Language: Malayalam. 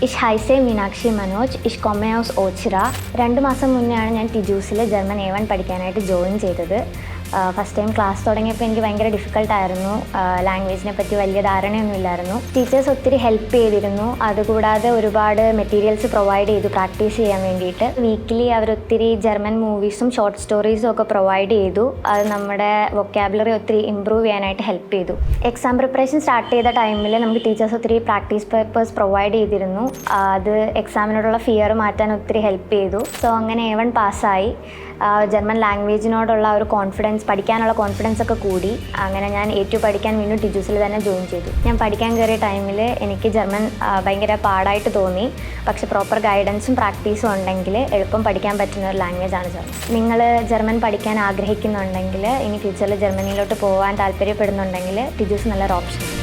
Ich heiße Meenakshi Manoj. Ich komme aus Ochira. 2 മാസം മുന്നെയാണ് ഞാൻ ടിജൂസിൽ ജർമ്മൻ A1 പഠിക്കാനായിട്ട് ജോയിൻ ചെയ്തത്. ഫസ്റ്റ് ടൈം ക്ലാസ് തുടങ്ങിയപ്പോൾ എനിക്ക് ഭയങ്കര ഡിഫിക്കൽട്ടായിരുന്നു. ലാംഗ്വേജിനെ പറ്റി വലിയ ധാരണയൊന്നും ഇല്ലായിരുന്നു. ടീച്ചേഴ്സ് ഒത്തിരി ഹെൽപ്പ് ചെയ്തിരുന്നു. അതുകൂടാതെ ഒരുപാട് മെറ്റീരിയൽസ് പ്രൊവൈഡ് ചെയ്തു പ്രാക്ടീസ് ചെയ്യാൻ വേണ്ടിയിട്ട്. വീക്കിലി അവരൊത്തിരി ജർമ്മൻ മൂവീസും ഷോർട്ട് സ്റ്റോറീസും ഒക്കെ പ്രൊവൈഡ് ചെയ്തു. അത് നമ്മുടെ വൊക്കാബുലറി ഒത്തിരി ഇമ്പ്രൂവ് ചെയ്യാനായിട്ട് ഹെൽപ്പ് ചെയ്തു. എക്സാം പ്രിപ്പറേഷൻ സ്റ്റാർട്ട് ചെയ്ത ടൈമിൽ നമുക്ക് ടീച്ചേഴ്സ് ഒത്തിരി പ്രാക്ടീസ് പേപ്പേഴ്സ് പ്രൊവൈഡ് ചെയ്തിരുന്നു. അത് എക്സാമിനോടുള്ള ഫിയർ മാറ്റാൻ ഒത്തിരി ഹെൽപ്പ് ചെയ്തു. സോ അങ്ങനെ A1 പാസ്സായി. ജർമ്മൻ ലാംഗ്വേജിനോടുള്ള ഒരു കോൺഫിഡൻസ്, പഠിക്കാനുള്ള കോൺഫിഡൻസ് ഒക്കെ കൂടി. അങ്ങനെ ഞാൻ A2 പഠിക്കാൻ വീണ്ടും ടിജൂസിൽ തന്നെ ജോയിൻ ചെയ്തു. ഞാൻ പഠിക്കാൻ കയറിയ ടൈമിൽ എനിക്ക് ജർമ്മൻ ഭയങ്കര പാടായിട്ട് തോന്നി. പക്ഷേ പ്രോപ്പർ ഗൈഡൻസും പ്രാക്ടീസും ഉണ്ടെങ്കിൽ എളുപ്പം പഠിക്കാൻ പറ്റുന്ന ഒരു ലാംഗ്വേജാണ് ജർമ്മൻ. നിങ്ങൾ ജർമ്മൻ പഠിക്കാൻ ആഗ്രഹിക്കുന്നുണ്ടെങ്കിൽ, ഇനി ഫ്യൂച്ചറിൽ ജർമ്മനിയിലോട്ട് പോകാൻ താല്പര്യപ്പെടുന്നുണ്ടെങ്കിൽ ടിജൂസ് നല്ലൊരു ഓപ്ഷൻ.